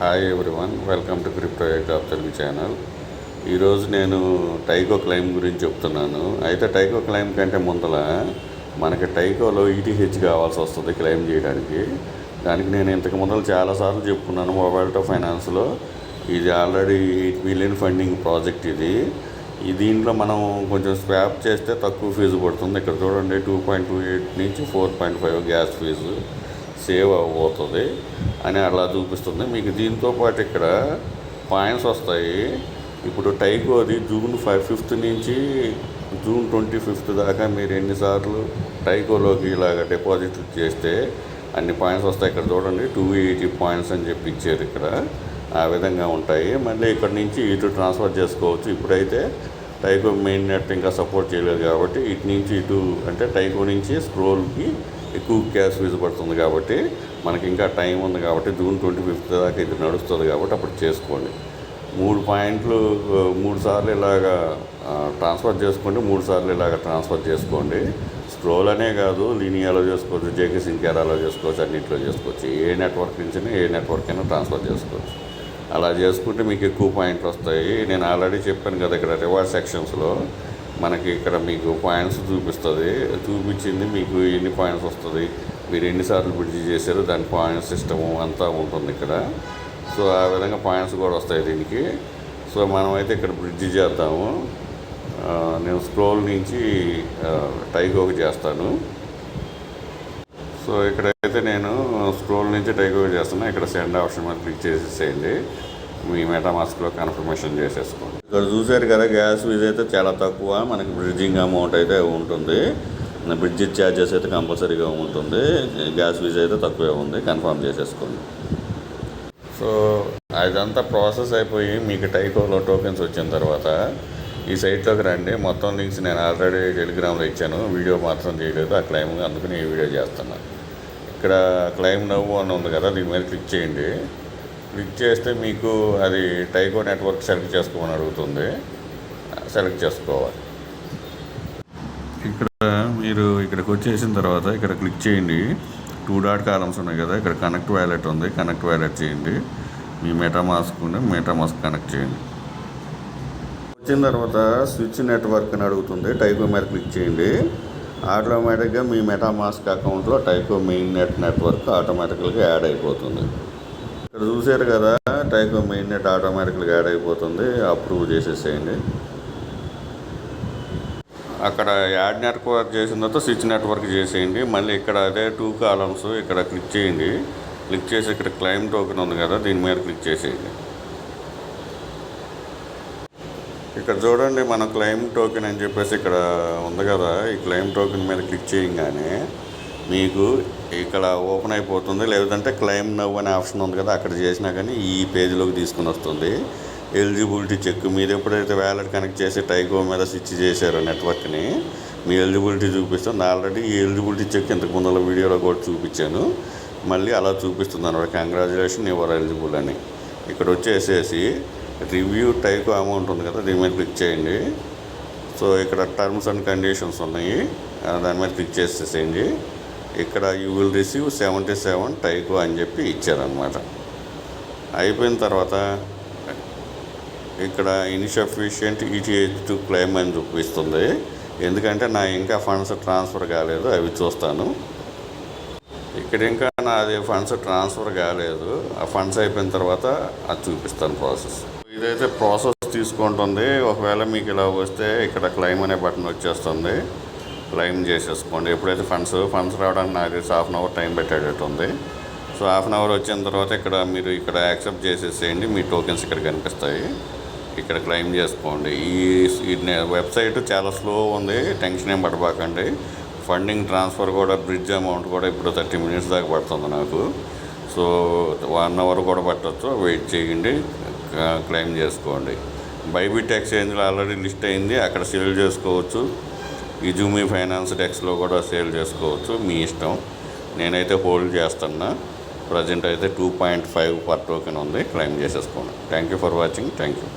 Hi everyone, welcome to crypto job Telugu channel. ఈరోజు నేను Tyco claim గురించి చెప్తున్నాను. అయితే టైకో క్లైమ్ కంటే ముందల మనకి టైకోలో ఈటీహెచ్ కావాల్సి వస్తుంది క్లైమ్ చేయడానికి. దానికి నేను ఇంతకు ముందర చాలాసార్లు చెప్పుకున్నాను. మొబైల్టో ఫైనాన్స్లో ఇది ఆల్రెడీ 8 మిలియన్ ఫండింగ్ ప్రాజెక్ట్. దీంట్లో మనం కొంచెం స్వాప్ చేస్తే తక్కువ ఫీజు పడుతుంది. ఇక్కడ చూడండి, 2.28 నుంచి 4.5 గ్యాస్ ఫీజు సేవ్ అవ్వబోతుంది అని అలా చూపిస్తుంది. మీకు దీంతో పాటు ఇక్కడ పాయింట్స్ వస్తాయి. ఇప్పుడు టైకోది June 5 నుంచి June 25 దాకా మీరు ఎన్నిసార్లు టైకోలోకి ఇలాగ డిపాజిట్ చేస్తే అన్ని పాయింట్స్ వస్తాయి. ఇక్కడ చూడండి, 280 పాయింట్స్ అని చెప్పి ఇచ్చారు. ఇక్కడ ఆ విధంగా ఉంటాయి. మళ్ళీ ఇక్కడ నుంచి ఇటు ట్రాన్స్ఫర్ చేసుకోవచ్చు. ఇప్పుడైతే టైకో మెయిన్ నెట్ ఇంకా సపోర్ట్ చేయలేదు కాబట్టి ఇటు నుంచి ఇటు అంటే టైకో నుంచి స్క్రోల్కి ఎక్కువ క్యాష్ ఫీజు పడుతుంది. కాబట్టి మనకి ఇంకా టైం ఉంది కాబట్టి June 25 దాకా ఇది నడుస్తుంది కాబట్టి అప్పుడు చేసుకోండి. 3 పాయింట్లు 3 సార్లు ఇలాగా ట్రాన్స్ఫర్ చేసుకోండి. 3 సార్లు ఇలాగ ట్రాన్స్ఫర్ చేసుకోండి. స్క్రోల్ అనే కాదు, లీనియాలో చేసుకోవచ్చు, జేకే సింకేరాలో చేసుకోవచ్చు, అన్నింటిలో చేసుకోవచ్చు. ఏ నెట్వర్క్ నుంచి ఏ నెట్వర్క్ అయినా ట్రాన్స్ఫర్ చేసుకోవచ్చు. అలా చేసుకుంటే మీకు ఎక్కువ పాయింట్లు వస్తాయి. నేను ఆల్రెడీ చెప్పాను కదా, ఇక్కడ రివార్డ్ సెక్షన్స్లో మనకి ఇక్కడ మీకు పాయింట్స్ చూపించింది మీకు ఎన్ని పాయింట్స్ వస్తుంది, మీరు ఎన్నిసార్లు బ్రిడ్జ్ చేశారు, దాని పాయింట్స్ సిస్టము అంతా ఉంటుంది ఇక్కడ. సో ఆ విధంగా పాయింట్స్ కూడా వస్తాయి దీనికి. సో మనమైతే ఇక్కడ బ్రిడ్జ్ చేద్దాము. నేను స్క్రోల్ నుంచి టైకోకి చేస్తాను. సో ఇక్కడైతే నేను స్క్రోల్ నుంచి టైకోకి చేస్తాను. ఇక్కడ సెండ్ ఆప్షన్ మీద క్లిక్ చేసేసేయండి. మీ మెటామాస్క్లో కన్ఫర్మేషన్ చేసేసుకోండి. ఇక్కడ చూసారు కదా, గ్యాస్ ఫీజు అయితే చాలా తక్కువ. మనకి బ్రిడ్జింగ్ అమౌంట్ అయితే ఉంటుంది. బ్రిడ్జ్ ఛార్జెస్ అయితే కంపల్సరీగా ఉంటుంది. గ్యాస్ ఫీజు అయితే తక్కువే ఉంది. కన్ఫర్మ్ చేసేసుకోండి. సో అదంతా ప్రాసెస్ అయిపోయి మీకు టైకోలో టోకెన్స్ వచ్చిన తర్వాత ఈ సైట్లోకి రండి. మొత్తం లింక్స్ నేను ఆల్రెడీ టెలిగ్రామ్లో ఇచ్చాను, వీడియో మాత్రం చేయలేదు ఆ క్లైమ్, అందుకని ఈ వీడియో చేస్తున్నాను. ఇక్కడ క్లైమ్ నవ్వు అని ఉంది కదా, దీని మీద క్లిక్ చేయండి. క్లిక్ చేస్తే మీకు అది టైకో నెట్వర్క్ సెలెక్ట్ చేసుకోమని అడుగుతుంది. సెలెక్ట్ చేసుకోవాలి. ఇక్కడ మీరు ఇక్కడికి వచ్చేసిన తర్వాత ఇక్కడ క్లిక్ చేయండి. 2 డాట్ కాలమ్స్ ఉన్నాయి కదా, ఇక్కడ కనెక్ట్ వ్యాలెట్ ఉంది. కనెక్ట్ వ్యాలెట్ చేయండి. మీ మెటామాస్క్ కనెక్ట్ చేయండి. వచ్చిన తర్వాత స్విచ్ నెట్వర్క్ అని అడుగుతుంది. టైకో మీద క్లిక్ చేయండి. ఆటోమేటిక్గా మీ మెటామాస్క్ అకౌంట్లో టైకో మెయిన్ నెట్వర్క్ ఆటోమేటిక్గా యాడ్ అయిపోతుంది. ఇక్కడ చూసారు కదా, టైకో మెయిన్ నెట్ ఆటోమేటిక్గా యాడ్ అయిపోతుంది. అప్రూవ్ చేసేసేయండి. అక్కడ యాడ్ నెట్వర్క్ చేసిన తర్వాత స్విచ్ నెట్వర్క్ చేసేయండి. మళ్ళీ ఇక్కడ అదే 2 కాలమ్స్ ఇక్కడ క్లిక్ చేయండి. క్లిక్ చేసి ఇక్కడ క్లైమ్ టోకెన్ ఉంది కదా, దీని మీద క్లిక్ చేసేయండి. ఇక్కడ చూడండి, మన క్లైమ్ టోకెన్ అని చెప్పేసి ఇక్కడ ఉంది కదా, ఈ క్లైమ్ టోకెన్ మీద క్లిక్ చేయగానే మీకు ఇక్కడ ఓపెన్ అయిపోతుంది. లేదంటే క్లైమ్ నవ్ అనే ఆప్షన్ ఉంది కదా, అక్కడ చేసినా కానీ ఈ పేజీలోకి తీసుకుని వస్తుంది. ఎలిజిబిలిటీ చెక్, మీరు ఎప్పుడైతే వ్యాలెట్ కనెక్ట్ చేసి టైకో మీద స్విచ్ చేశారో నెట్వర్క్ని, మీ ఎలిజిబిలిటీ చూపిస్తుంది. ఆల్రెడీ ఈ ఎలిజిబిలిటీ చెక్ ఇంతకు ముందర వీడియోలో కూడా చూపించాను. మళ్ళీ అలా చూపిస్తుంది అన్నమాట, కంగ్రాచులేషన్ యువర్ ఎలిజిబుల్ అని. ఇక్కడ వచ్చేసేసి రివ్యూ టైకో అమౌంట్ ఉంది కదా, దీని మీద క్లిక్ చేయండి. సో ఇక్కడ టర్మ్స్ అండ్ కండిషన్స్ ఉన్నాయి, దాని మీద క్లిక్ చేసేసేయండి. ఇక్కడ యూ విల్ రిసీవ్ 77 టైకో అని చెప్పి ఇచ్చారనమాట. అయిపోయిన తర్వాత ఇక్కడ ఇన్సఫిషియెంట్ ఈటీహెచ్ టు క్లెయిమ్ అని చూపిస్తుంది. ఎందుకంటే నా ఇంకా ఫండ్స్ ట్రాన్స్ఫర్ కాలేదు, అవి చూస్తాను. ఇక్కడ ఇంకా నాది ఫండ్స్ ట్రాన్స్ఫర్ కాలేదు. ఆ ఫండ్స్ అయిపోయిన తర్వాత అది చూపిస్తాను ప్రాసెస్. ఇదైతే ప్రాసెస్ తీసుకుంటుంది. ఒకవేళ మీకు ఇలా వస్తే ఇక్కడ క్లెయిమ్ అనే బటన్ వచ్చేస్తుంది. క్లెయిమ్ చేసేసుకోండి. ఎప్పుడైతే ఫండ్స్ రావడానికి నాకు 1/2 అవర్ టైం పెట్టేటట్టు ఉంది. సో 1/2 అవర్ వచ్చిన తర్వాత మీరు ఇక్కడ యాక్సెప్ట్ చేసేసేయండి. మీ టోకెన్స్ ఇక్కడ కనిపిస్తాయి. ఇక్కడ క్లెయిమ్ చేసుకోండి. ఈ వెబ్సైట్ చాలా స్లో ఉంది, టెన్షన్ ఏం పడబాకండి. ఫండింగ్ ట్రాన్స్ఫర్ కూడా, బ్రిడ్జ్ అమౌంట్ కూడా ఇప్పుడు 30 మినిట్స్ దాకా పడుతుంది నాకు. సో 1 అవర్ కూడా పట్టవచ్చు. వెయిట్ చేయండి, క్లెయిమ్ చేసుకోండి. బైబిట్ ఎక్స్చేంజ్లో ఆల్రెడీ లిస్ట్ అయింది, అక్కడ సేల్ చేసుకోవచ్చు. ఈ జూమీ ఫైనాన్స్ డెక్స్లో కూడా సేల్ చేసుకోవచ్చు, మీ ఇష్టం. నేనైతే హోల్డ్ చేస్తున్నా. ప్రజెంట్ అయితే 2.5 పర్ టోకెన్ ఉంది. క్లెయిమ్ చేసేసుకోండి. Thank you for watching. Thank you.